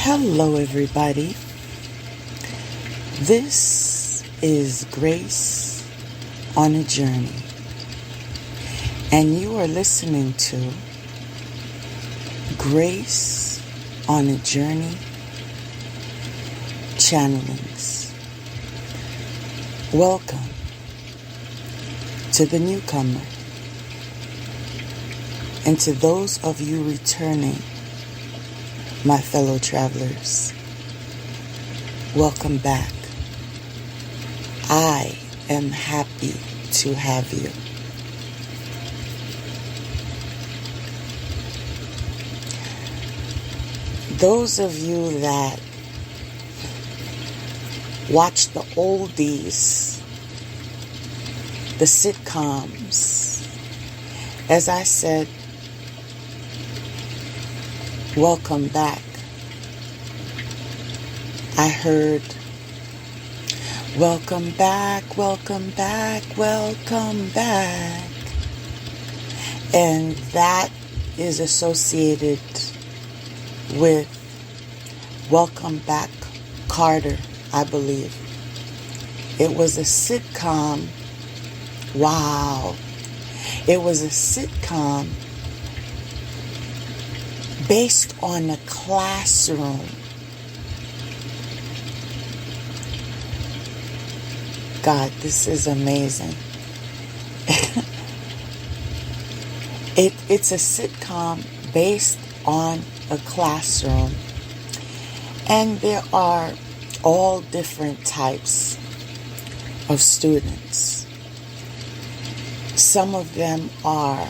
Hello, everybody. This is Grace on a Journey, and you are listening to Grace on a Journey Channelings. Welcome to the newcomer, and to those of you returning, my fellow travelers, welcome back. I am happy to have you. Those of you that watch the oldies, the sitcoms, as I said, welcome back. I heard, welcome back, welcome back, welcome back. And that is associated with Welcome Back, Carter, I believe. It was a sitcom. Wow. It was a sitcom based on a classroom. God, this is amazing. It's a sitcom based on a classroom. And there are all different types of students. Some of them are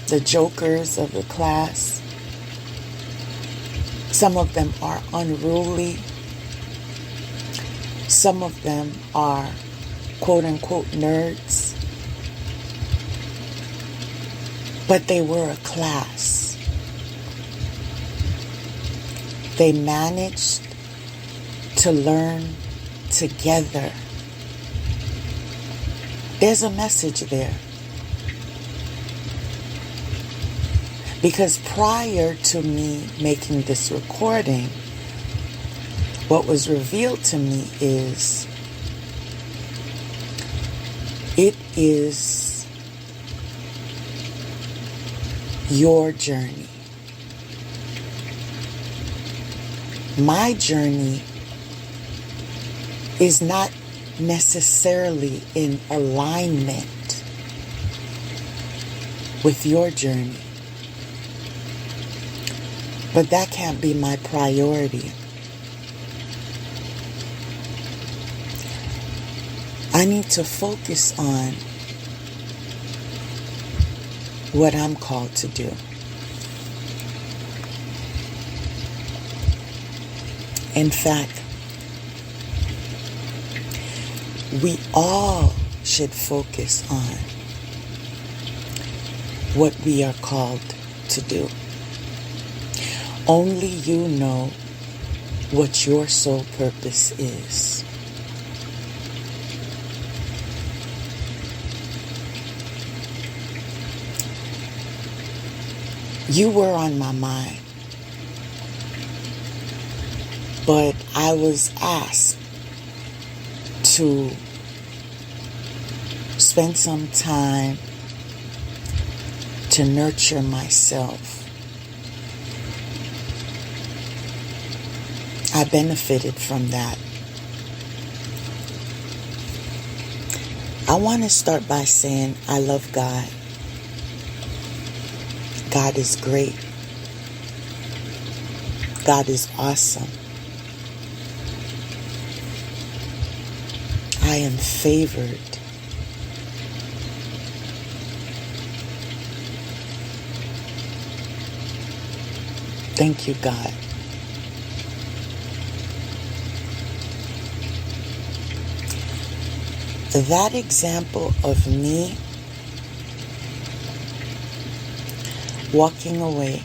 the jokers of the class. Some of them are unruly. Some of them are quote-unquote nerds. But they were a class. They managed to learn together. There's a message there. Because prior to me making this recording, what was revealed to me is it is your journey. My journey is not necessarily in alignment with your journey. But that can't be my priority. I need to focus on what I'm called to do. In fact, we all should focus on what we are called to do. Only you know what your sole purpose is. You were on my mind, but I was asked to spend some time to nurture myself. I benefited from that. I want to start by saying I love God. God is great. God is awesome. I am favored. Thank you, God. That example of me walking away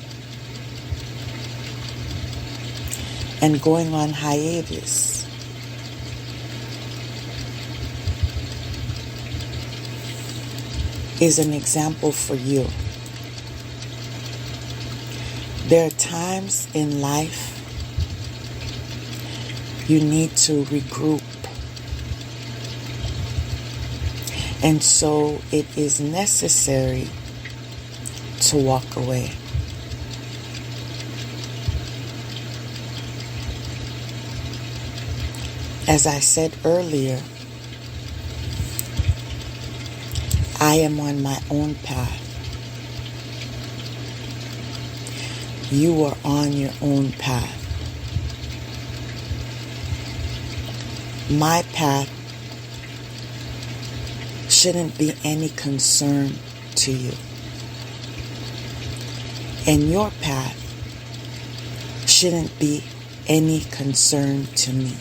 and going on hiatus is an example for you. There are times in life You need to regroup. And so it is necessary to walk away. As I said earlier, I am on my own path. You are on your own path. My path shouldn't be any concern to you. And your path shouldn't be any concern to me.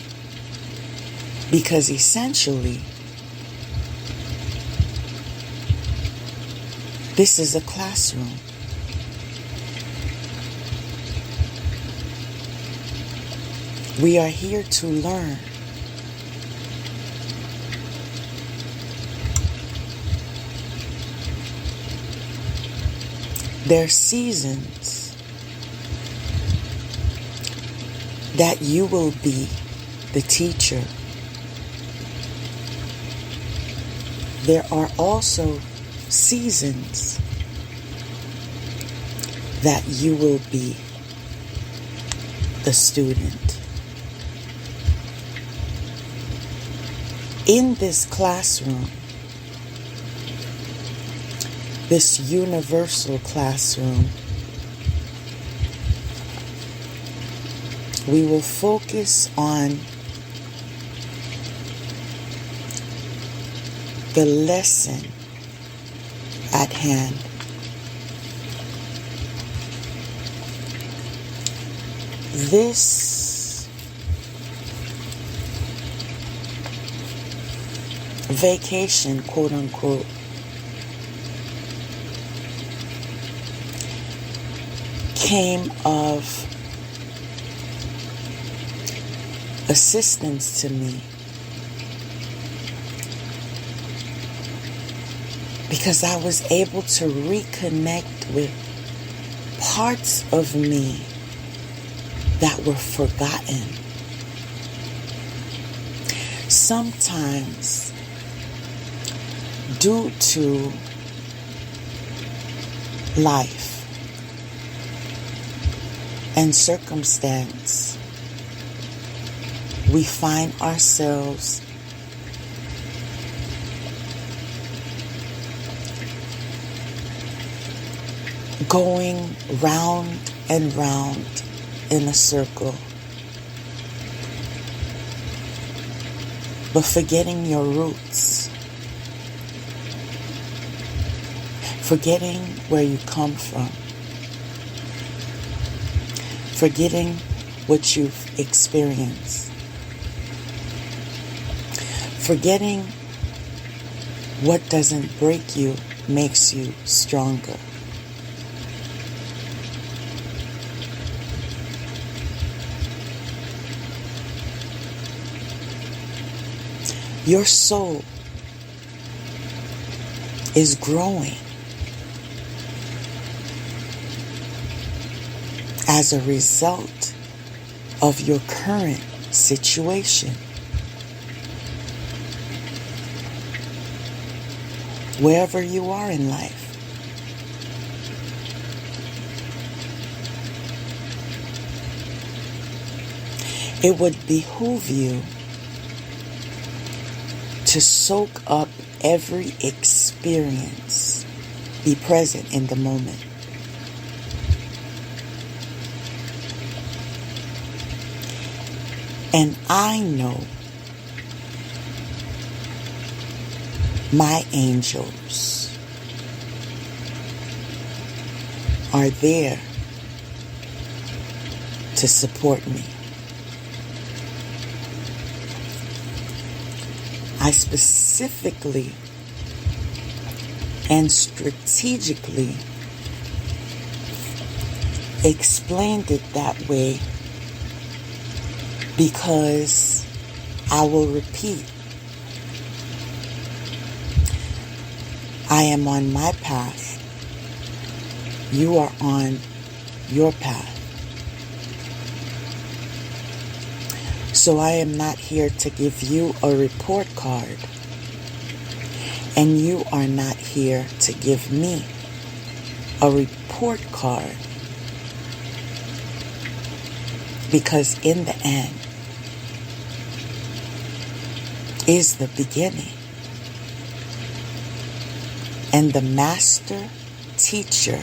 Because essentially, this is a classroom. We are here to learn. There are seasons that you will be the teacher. There are also seasons that you will be the student. In this classroom, this universal classroom, we will focus on the lesson at hand. This vacation, quote unquote, came of assistance to me because I was able to reconnect with parts of me that were forgotten. Sometimes, due to life and circumstance, we find ourselves going round and round in a circle, but forgetting your roots, forgetting where you come from, forgetting what you've experienced, forgetting what doesn't break you makes you stronger. Your soul is growing as a result of your current situation. Wherever you are in life, it would behoove you to soak up every experience, be present in the moment. And I know my angels are there to support me. I specifically and strategically explained it that way because I will repeat, I am on my path. You are on your path. So I am not here to give you a report card. And you are not here to give me a report card. Because in the end is the beginning. And the master teacher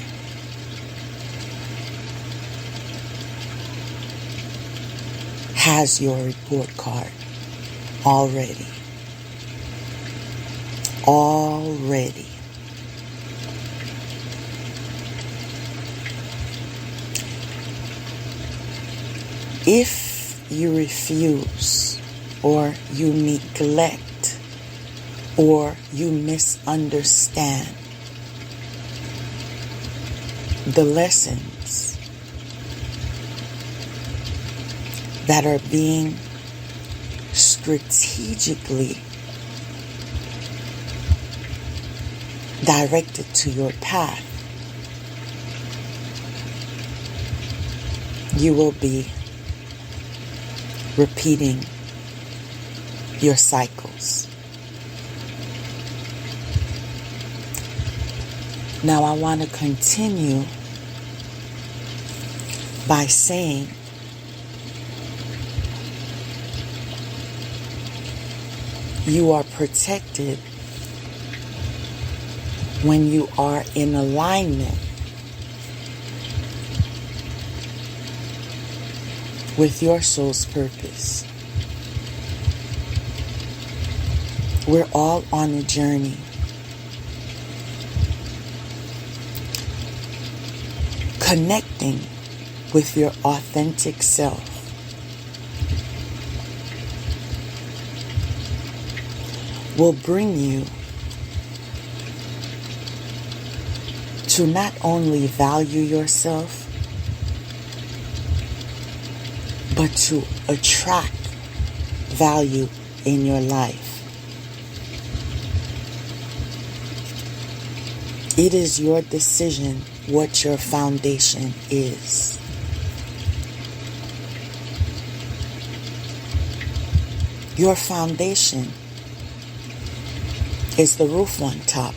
has your report card already. Already. If you refuse or you neglect or you misunderstand the lessons that are being strategically directed to your path, you will be repeating your cycles. Now I want to continue by saying you are protected when you are in alignment with your soul's purpose. We're all on a journey. Connecting with your authentic self. Will bring you to not only value yourself, but to attract value in your life. It is your decision what your foundation is. Your foundation is the roof on top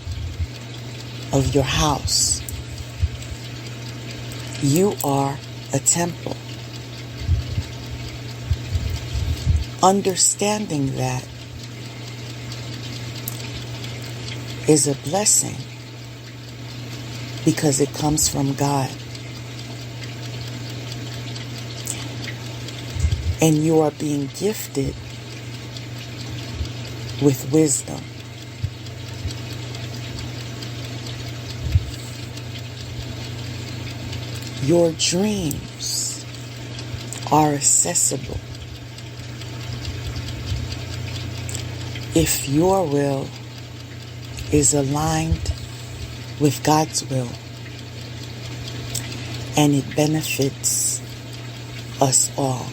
of your house. You are a temple. Understanding that is a blessing because it comes from God. And you are being gifted with wisdom. Your dreams are accessible if your will is aligned with God's will and it benefits us all.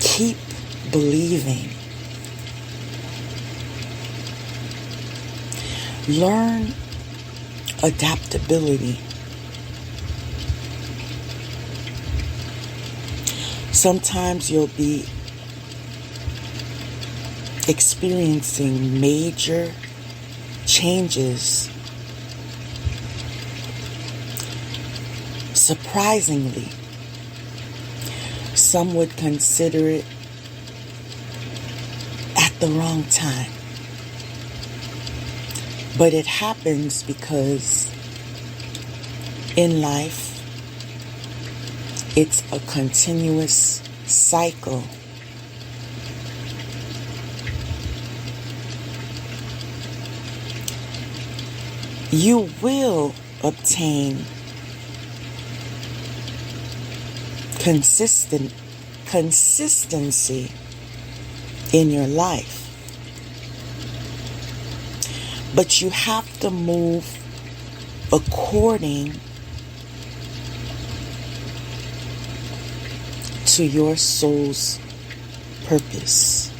Keep believing. Learn adaptability. Sometimes you'll be experiencing major changes. Surprisingly, some would consider it at the wrong time. But it happens because in life, it's a continuous cycle. You will obtain consistency in your life. But you have to move according to your soul's purpose.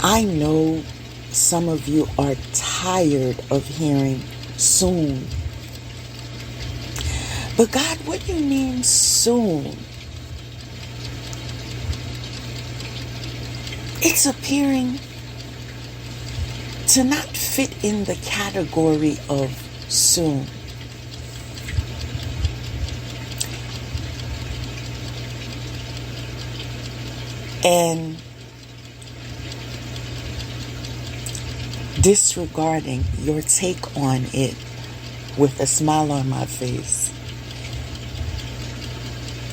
I know some of you are tired of hearing soon, But God, what do you mean soon? It's appearing to not fit in the category of soon. And disregarding your take on it with a smile on my face,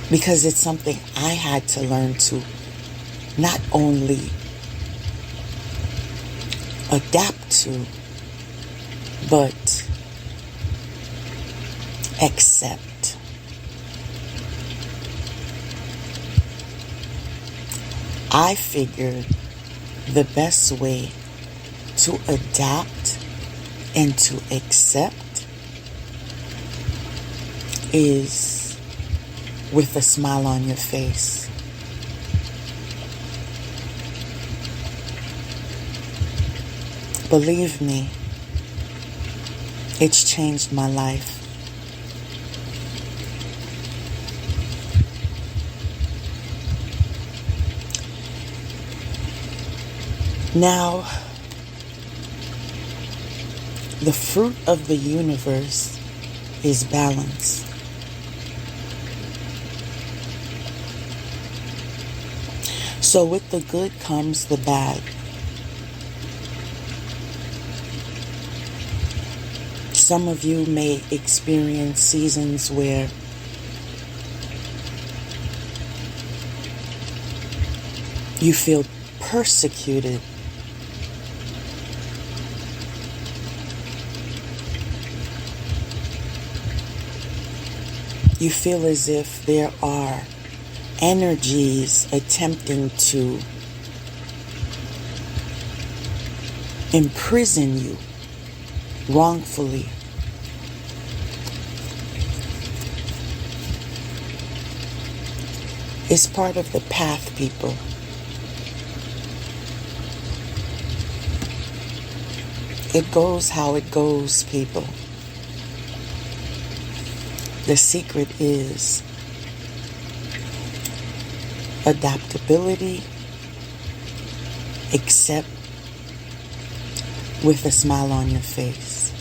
because it's something I had to learn to not only adapt to, but accept. I figured the best way to adapt and to accept is with a smile on your face. Believe me, it's changed my life. Now, the fruit of the universe is balance. So with the good comes the bad. Some of you may experience seasons where you feel persecuted. You feel as if there are energies attempting to imprison you wrongfully. It's part of the path, people. It goes how it goes, people. The secret is adaptability, accept with a smile on your face.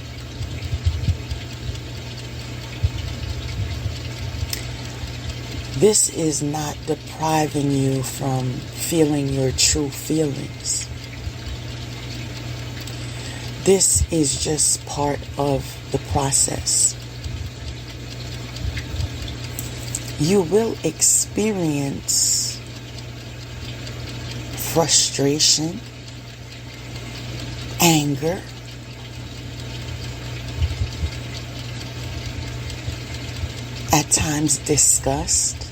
This is not depriving you from feeling your true feelings. This is just part of the process. You will experience frustration, anger, at times disgust,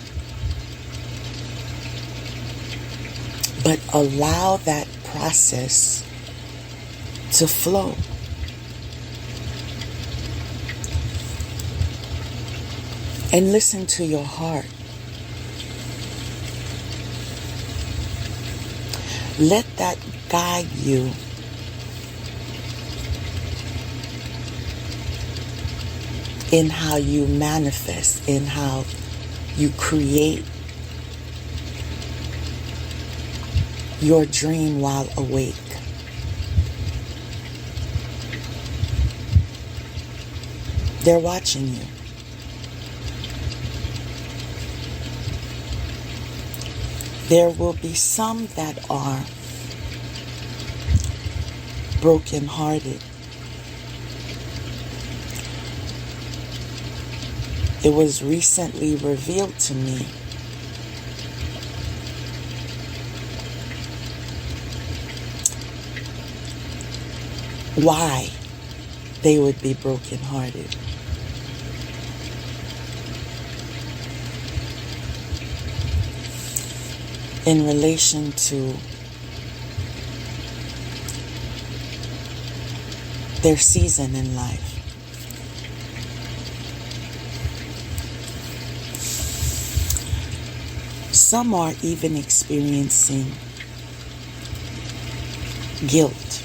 but allow that process to flow. And listen to your heart. Let that guide you in how you manifest, in how you create your dream while awake. They're watching you. There will be some that are brokenhearted. It was recently revealed to me why they would be brokenhearted. In relation to their season in life. Some are even experiencing guilt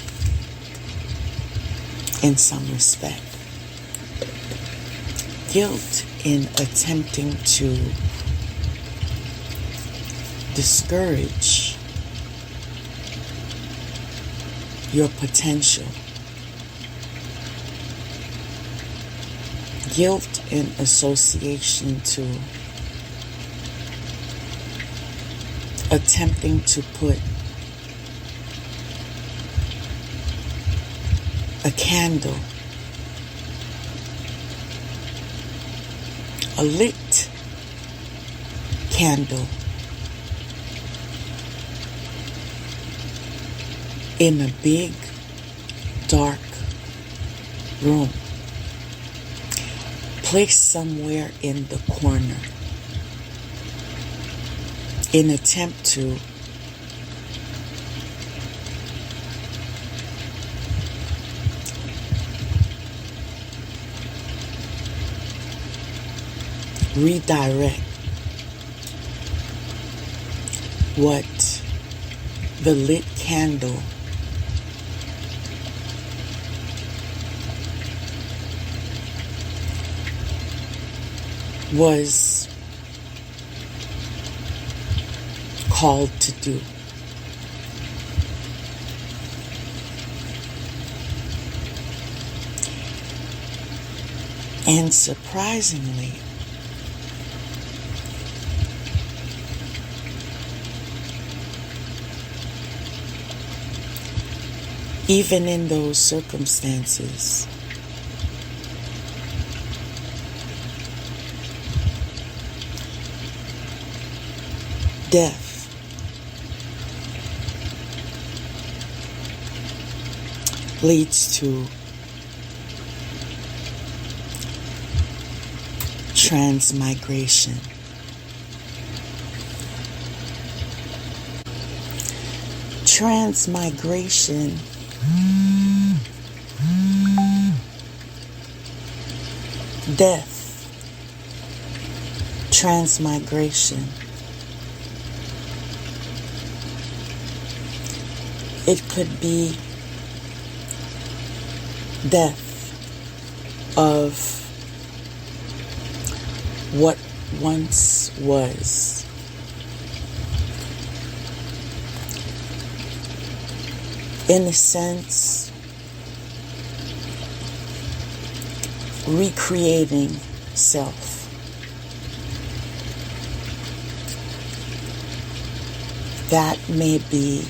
in some respect. Guilt in attempting to discourage your potential. Guilt in association to attempting to put a candle, a lit candle, in a big, dark room, placed somewhere in the corner, in attempt to redirect what the lit candle was called to do. And surprisingly, even in those circumstances, death leads to transmigration. Transmigration death, transmigration. It could be death of what once was. In a sense, recreating self. That may be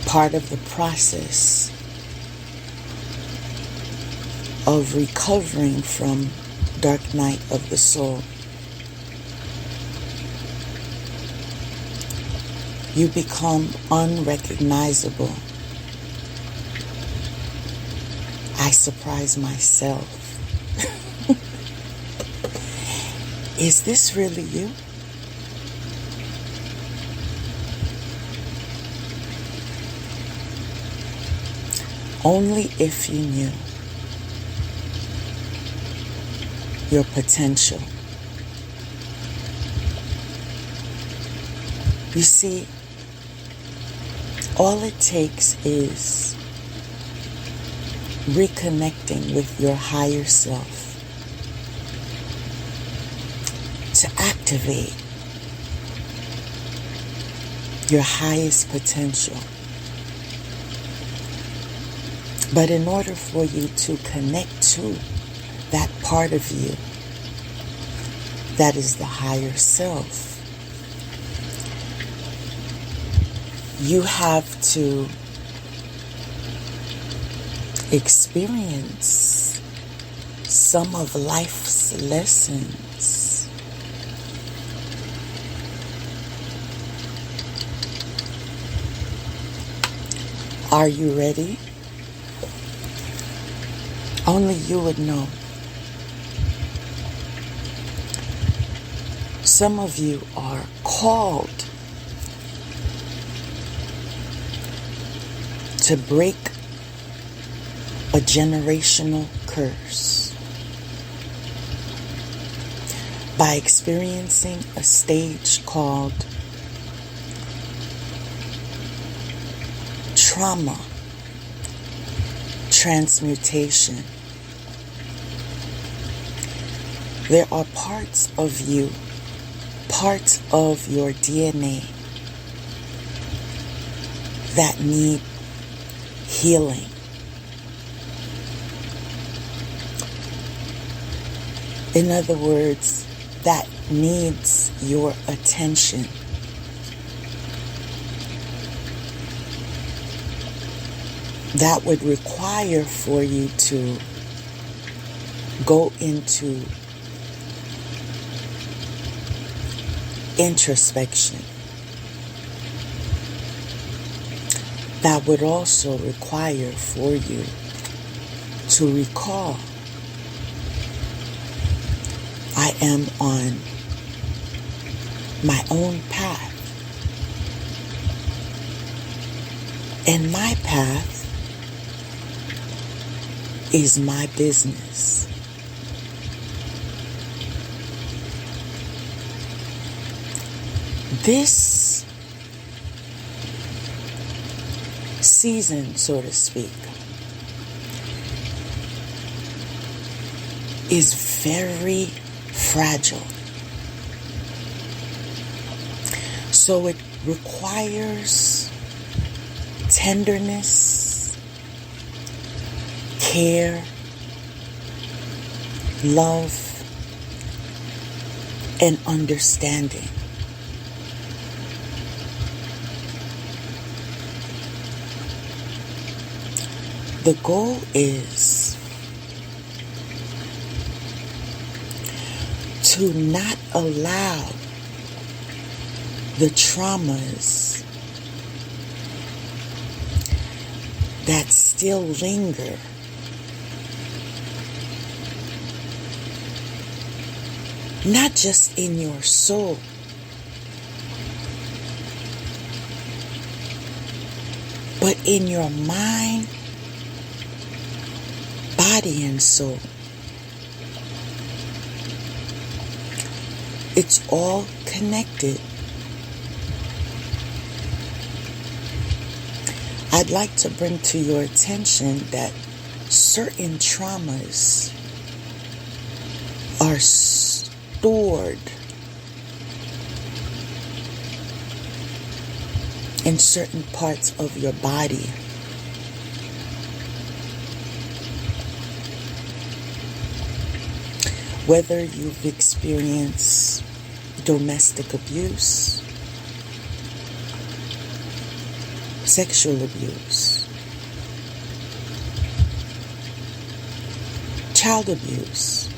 part of the process of recovering from dark night of the soul. You become unrecognizable. I surprise myself. Is this really you? Only if you knew your potential. You see, all it takes is reconnecting with your higher self to activate your highest potential. But in order for you to connect to that part of you that is the higher self, you have to experience some of life's lessons. Are you ready? Only you would know. Some of you are called to break a generational curse by experiencing a stage called transmutation. There are parts of you, parts of your DNA that need healing. In other words, that needs your attention. That would require for you to go into introspection. That would also require for you to recall, I am on my own path. And my path is my business. This season, so to speak, is very fragile. So it requires tenderness, care, love, and understanding. The goal is to not allow the traumas that still linger not just in your soul, but in your mind, body, and soul. It's all connected. I'd like to bring to your attention that certain traumas are stored in certain parts of your body. Whether you've experienced domestic abuse, sexual abuse, child abuse,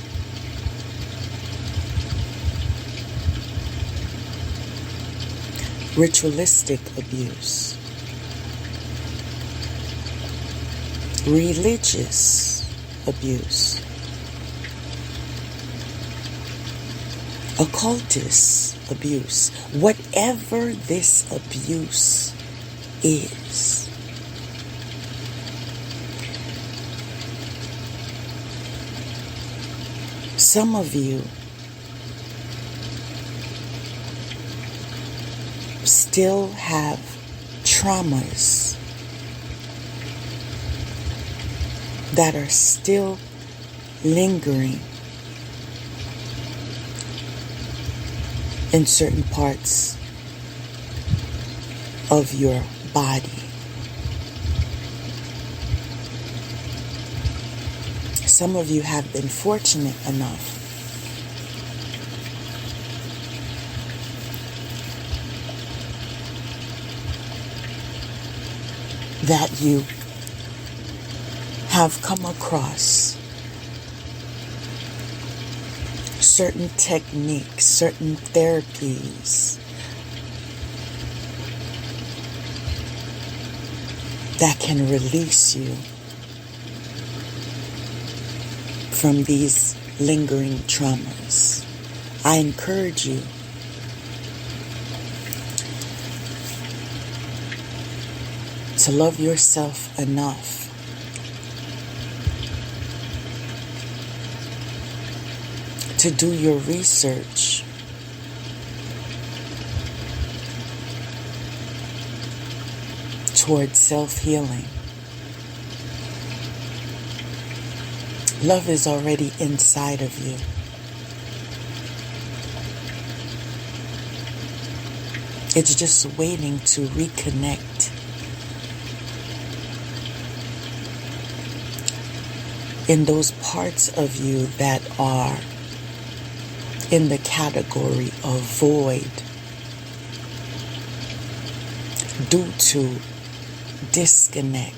ritualistic abuse, religious abuse, occultist abuse, whatever this abuse is. Some of you still have traumas that are still lingering in certain parts of your body. Some of you have been fortunate enough that you have come across certain techniques, certain therapies that can release you from these lingering traumas. I encourage you to love yourself enough to do your research towards self-healing. Love is already inside of you. It's just waiting to reconnect. In those parts of you that are in the category of void due to disconnect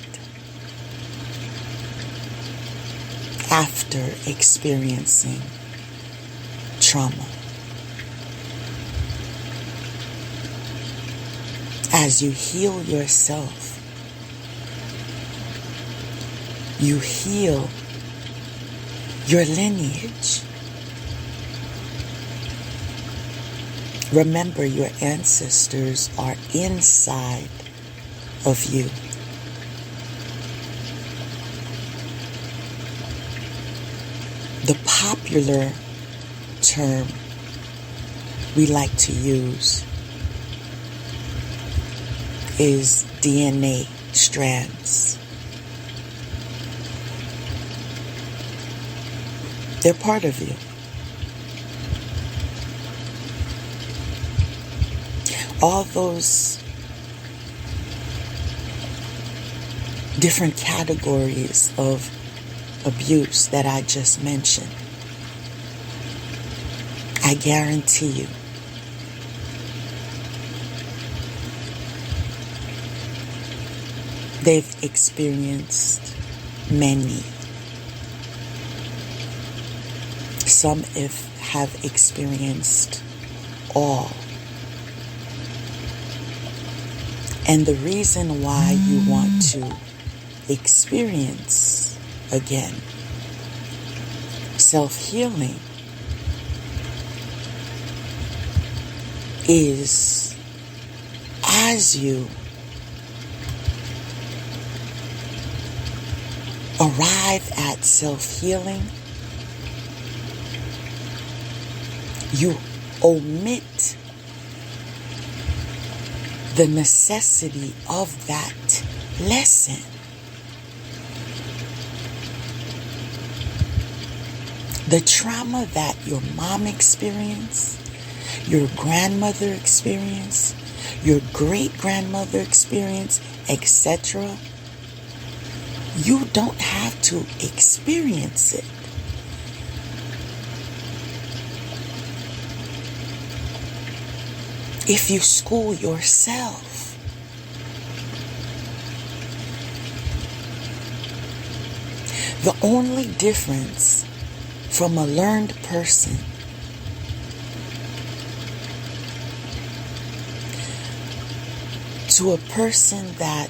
after experiencing trauma. As you heal yourself, you heal your lineage. Remember, your ancestors are inside of you. The popular term we like to use is DNA strands. They're part of you. All those different categories of abuse that I just mentioned, I guarantee you, they've experienced many. Some have experienced all. And the reason why you want to experience again self-healing is as you arrive at self-healing, you omit the necessity of that lesson. The trauma that your mom experienced, your grandmother experienced, your great-grandmother experienced, etc., you don't have to experience it. If you school yourself, the only difference from a learned person to a person that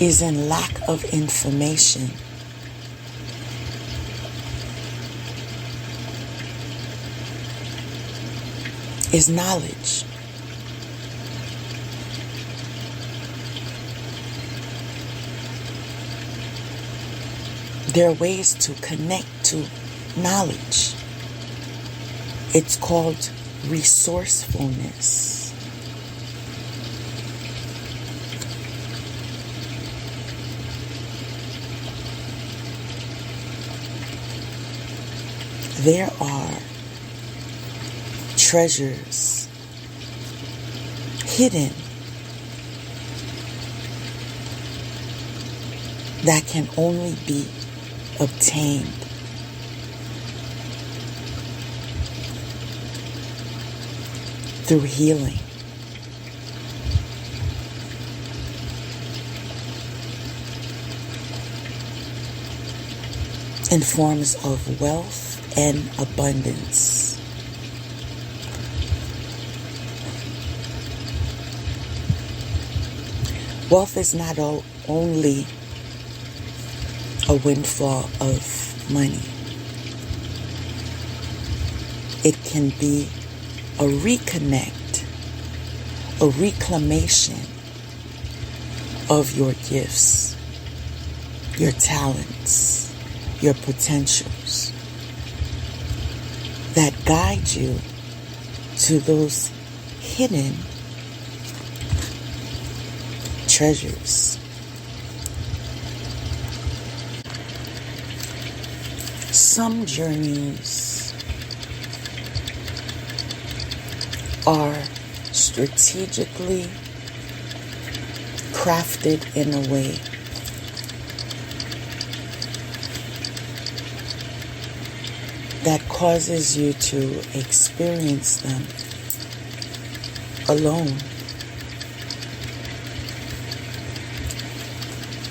is in lack of information is knowledge. There are ways to connect to knowledge. It's called resourcefulness. There are treasures hidden that can only be obtained through healing. In forms of wealth and abundance. Wealth is not only a windfall of money. It can be a reconnect, a reclamation of your gifts, your talents, your potentials that guide you to those hidden treasures. Some journeys are strategically crafted in a way that causes you to experience them alone.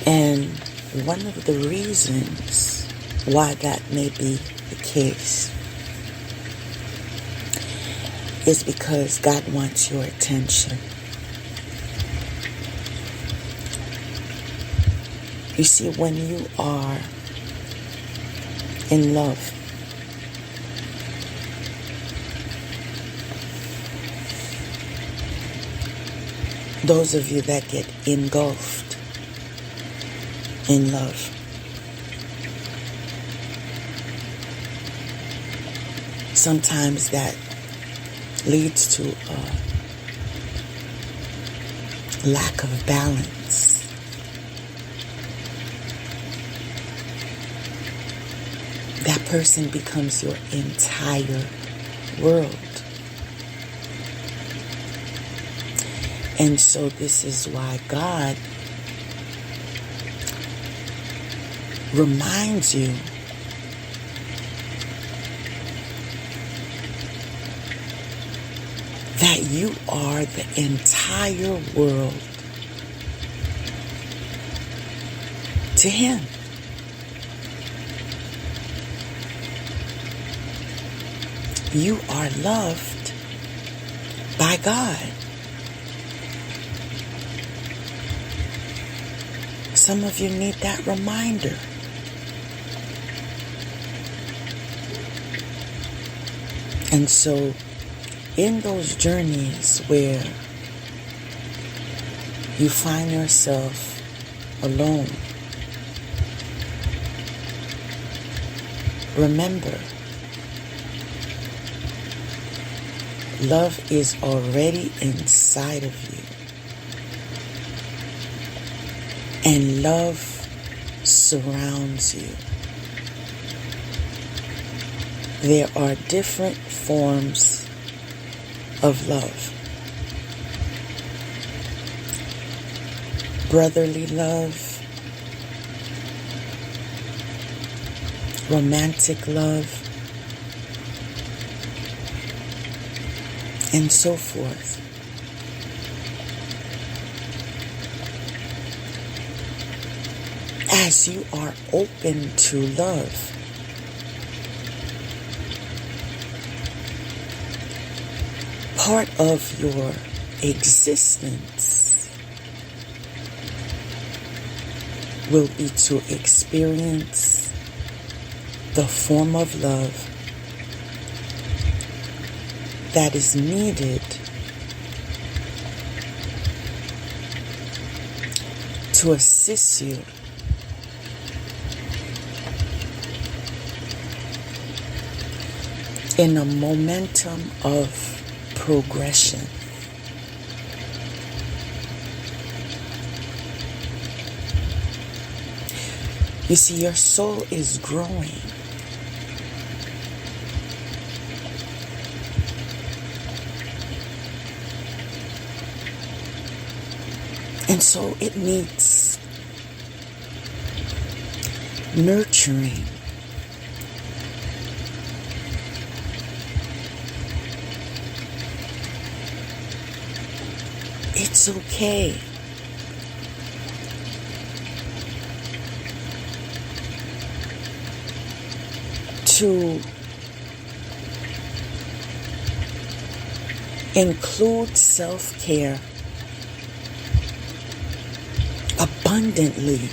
And one of the reasons why that may be the case is because God wants your attention. You see, when you are in love, those of you that get engulfed in love, sometimes that leads to a lack of balance. That person becomes your entire world. And so this is why God reminds you that you are the entire world to Him. You are loved by God. Some of you need that reminder. And so, in those journeys where you find yourself alone, remember, love is already inside of you. And love surrounds you. There are different forms of love. Brotherly love, romantic love, and so forth. As you are open to love, part of your existence will be to experience the form of love that is needed to assist you in a momentum of progression. You see, your soul is growing. And so it needs nurturing. It's okay. To include self-care abundantly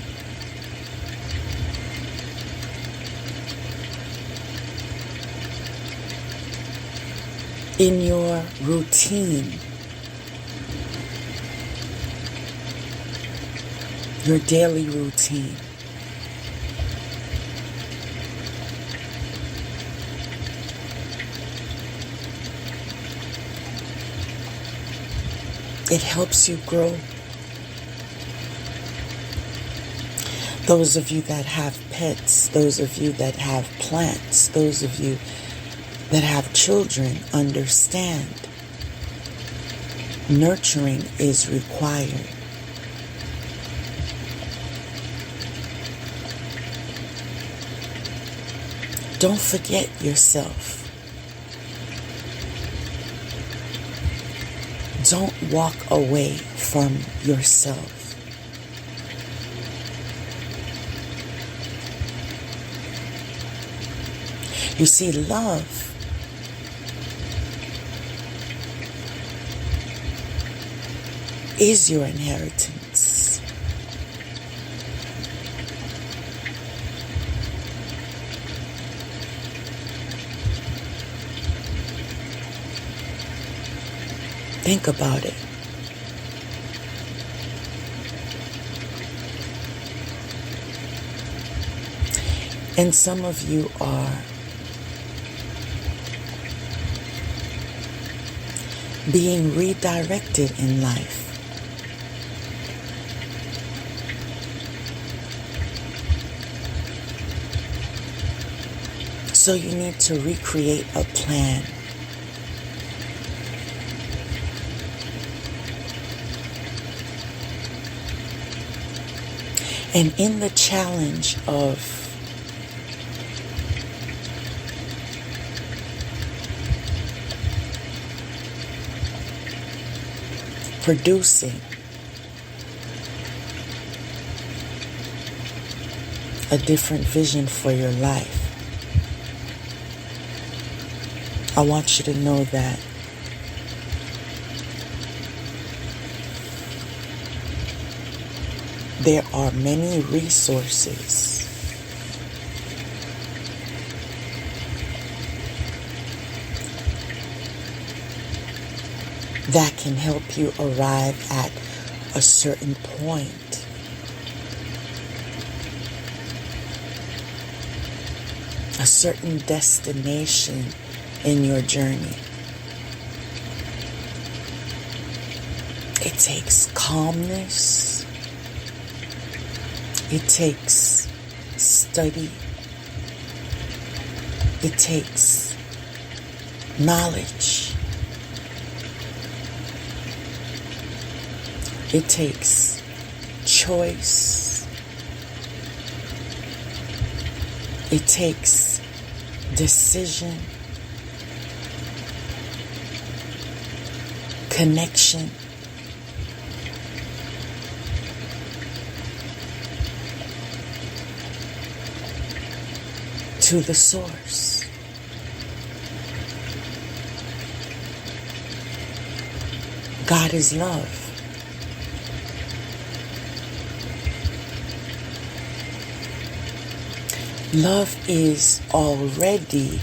in your routine, your daily routine. It helps you grow. Those of you that have pets, those of you that have plants, those of you that have children, understand nurturing is required. Don't forget yourself. Don't walk away from yourself. You see, love is your inheritance. Think about it. And some of you are being redirected in life. So you need to recreate a plan. And in the challenge of producing a different vision for your life, I want you to know that there are many resources that can help you arrive at a certain point. A certain destination in your journey. It takes calmness. It takes study. It takes knowledge. It takes choice. It takes decision, connection, to the source. God is love. Love is already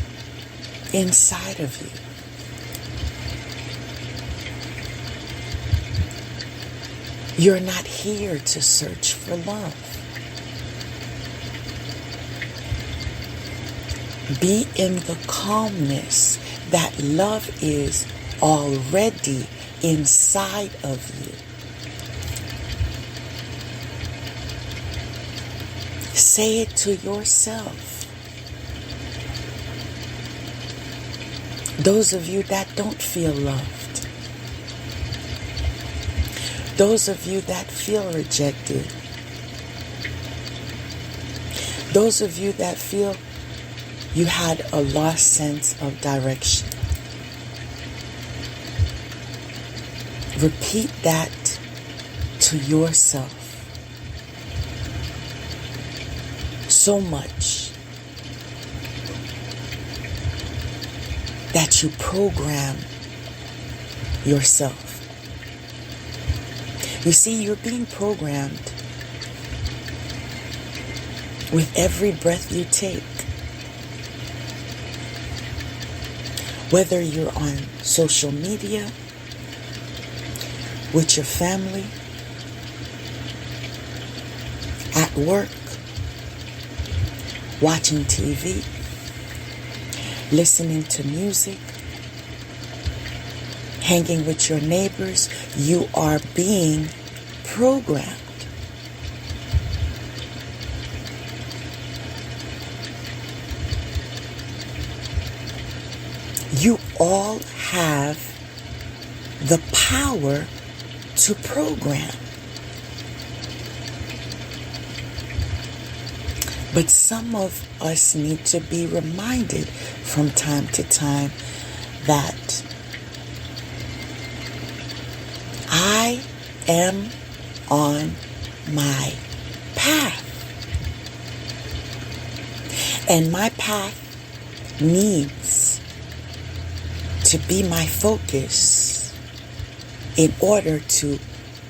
inside of you. You're not here to search for love. Be in the calmness that love is already inside of you. Say it to yourself. Those of you that don't feel loved, those of you that feel rejected, those of you that feel you had a lost sense of direction, repeat that to yourself. So much that you program yourself. You see, you're being programmed with every breath you take. Whether you're on social media, with your family, at work, watching TV, listening to music, hanging with your neighbors, you are being programmed. You all have the power to program. But some of us need to be reminded from time to time that I am on my path. And my path needs to be my focus in order to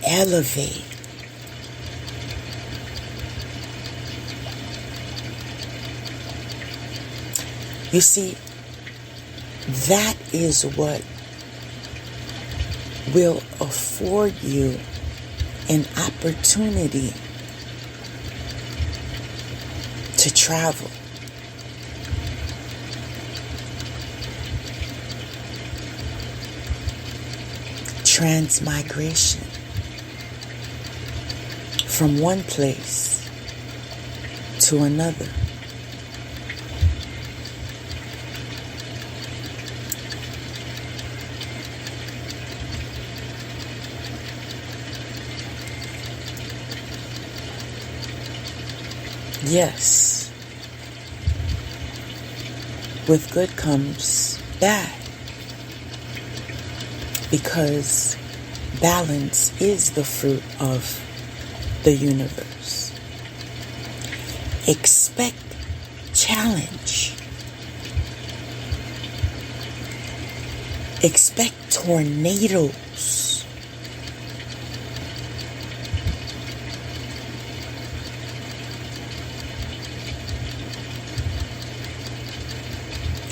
elevate. You see, that is what will afford you an opportunity to travel. Transmigration from one place to another. Yes, with good comes bad, because balance is the fruit of the universe. Expect challenge. Expect tornadoes.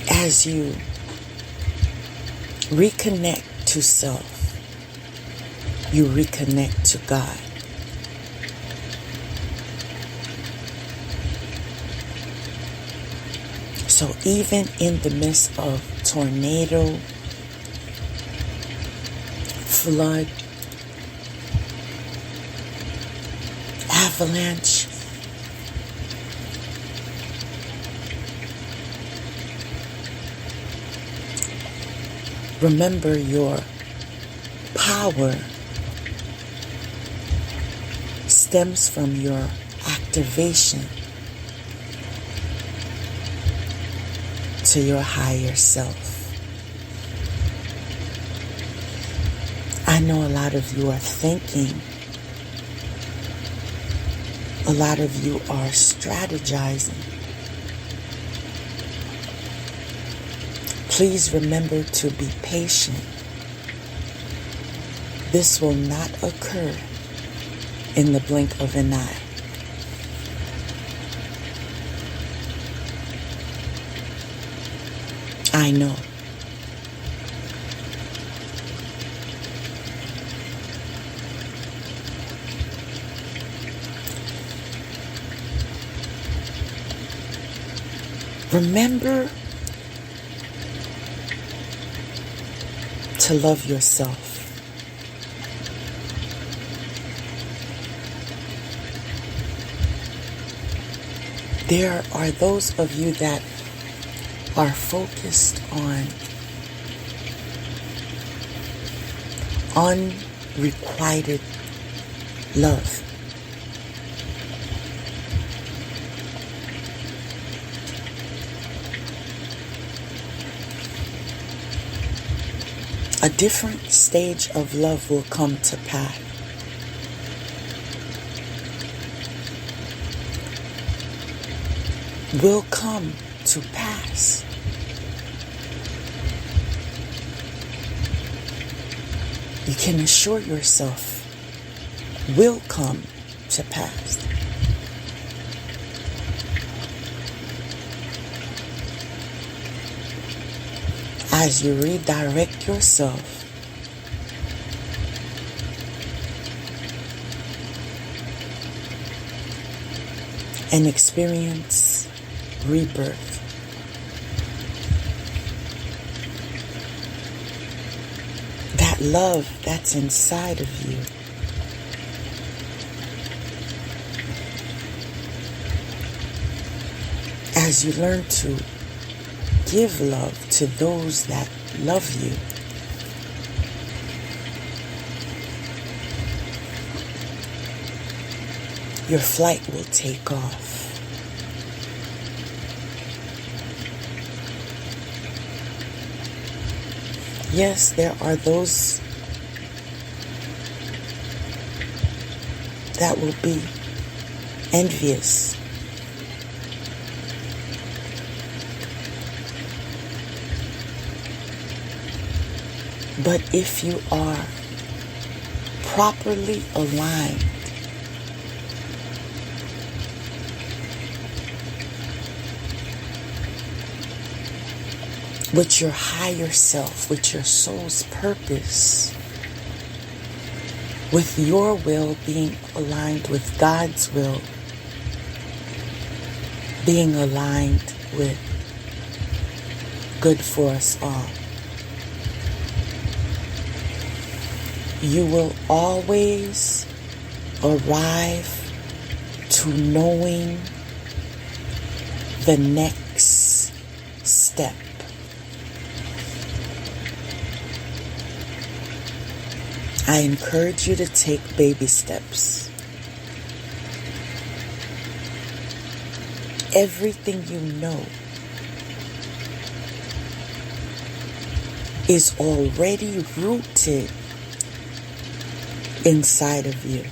As you reconnect to self, you reconnect to God. So even in the midst of tornado, flood, avalanche, remember your power stems from your activation to your higher self. I know a lot of you are thinking, a lot of you are strategizing. Please remember to be patient. This will not occur in the blink of an eye. I know. Remember to love yourself. There are those of you that are focused on unrequited love. A different stage of love will come to pass. Will come to pass. You can assure yourself will come to pass. As you redirect yourself and experience rebirth. That love that's inside of you. As you learn to give love to those that love you. Your flight will take off. Yes, there are those that will be envious. But if you are properly aligned with your higher self, with your soul's purpose, with your will being aligned with God's will, being aligned with good for us all, you will always arrive to knowing the next step. I encourage you to take baby steps. Everything you know is already rooted inside of you.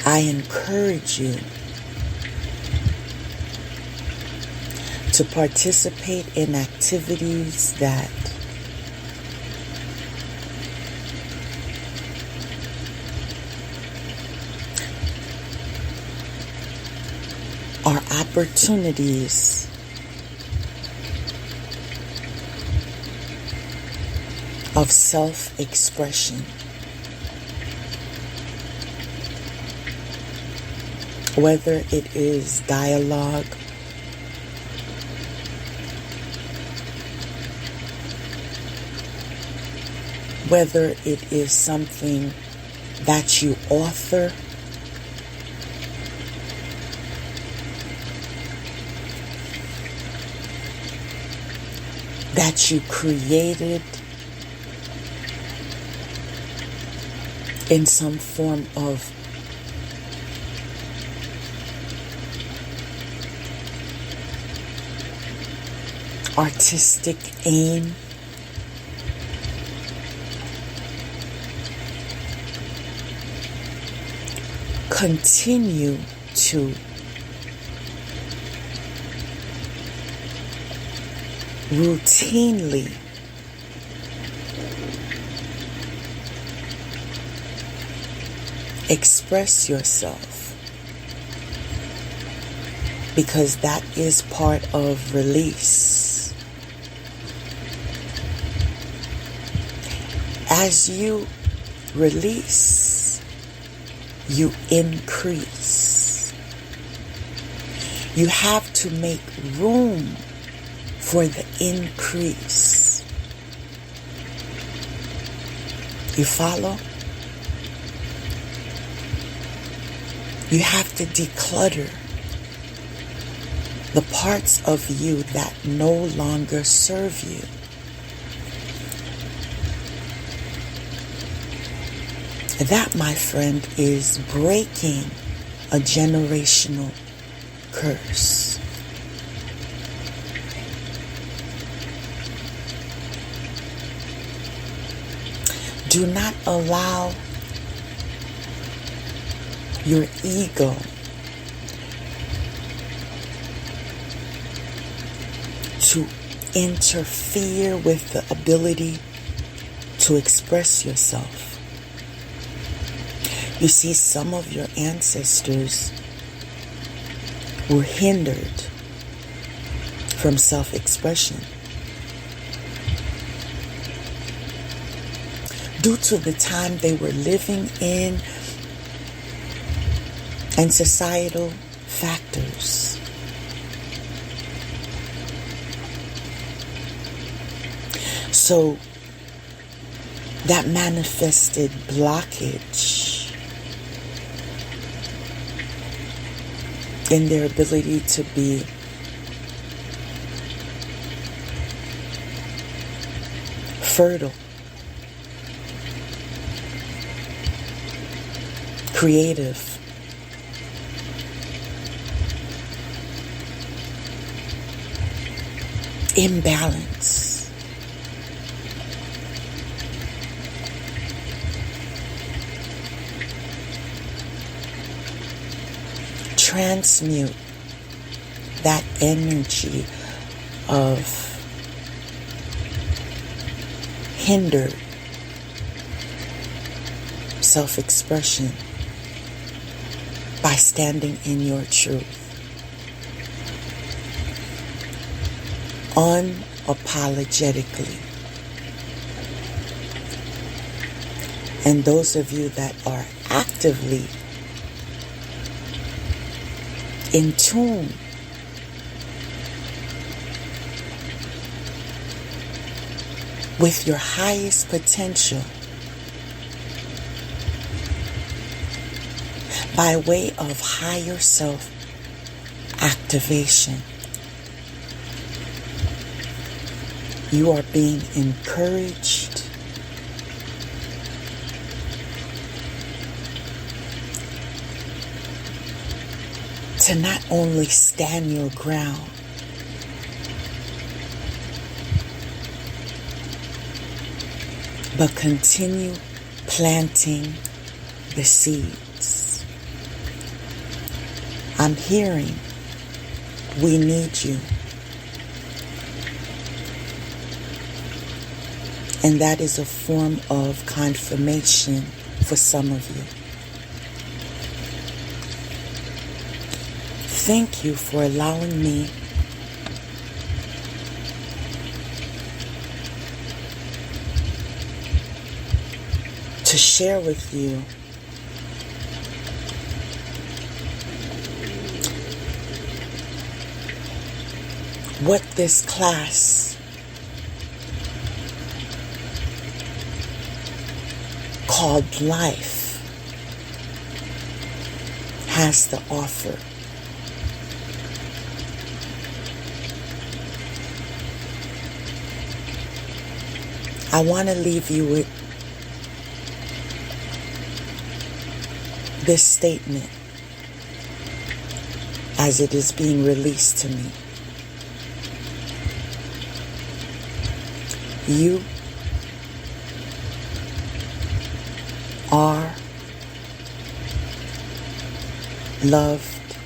I encourage you to participate in activities that are opportunities of self-expression. Whether it is dialogue, whether it is something that you author, that you created in some form of artistic aim, continue to routinely express yourself, because that is part of release. As you release, you increase. You have to make room for the increase. You follow? You have to declutter the parts of you that no longer serve you. That, my friend, is breaking a generational curse. Do not allow your ego to interfere with the ability to express yourself. You see, some of your ancestors were hindered from self-expression due to the time they were living in and societal factors. So that manifested blockage in their ability to be fertile, creative, in balance. Transmute that energy of hindered self-expression by standing in your truth. Unapologetically. And those of you that are actively in tune with your highest potential by way of higher self activation, you are being encouraged to not only stand your ground, but continue planting the seeds. I'm hearing, we need you. And that is a form of confirmation for some of you. Thank you for allowing me to share with you what this class called life has to offer. I want to leave you with this statement as it is being released to me. You are loved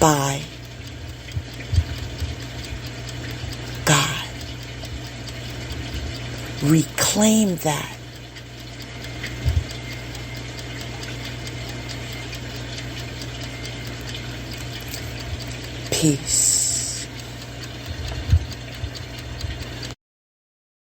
by God. Reclaim that. Peace.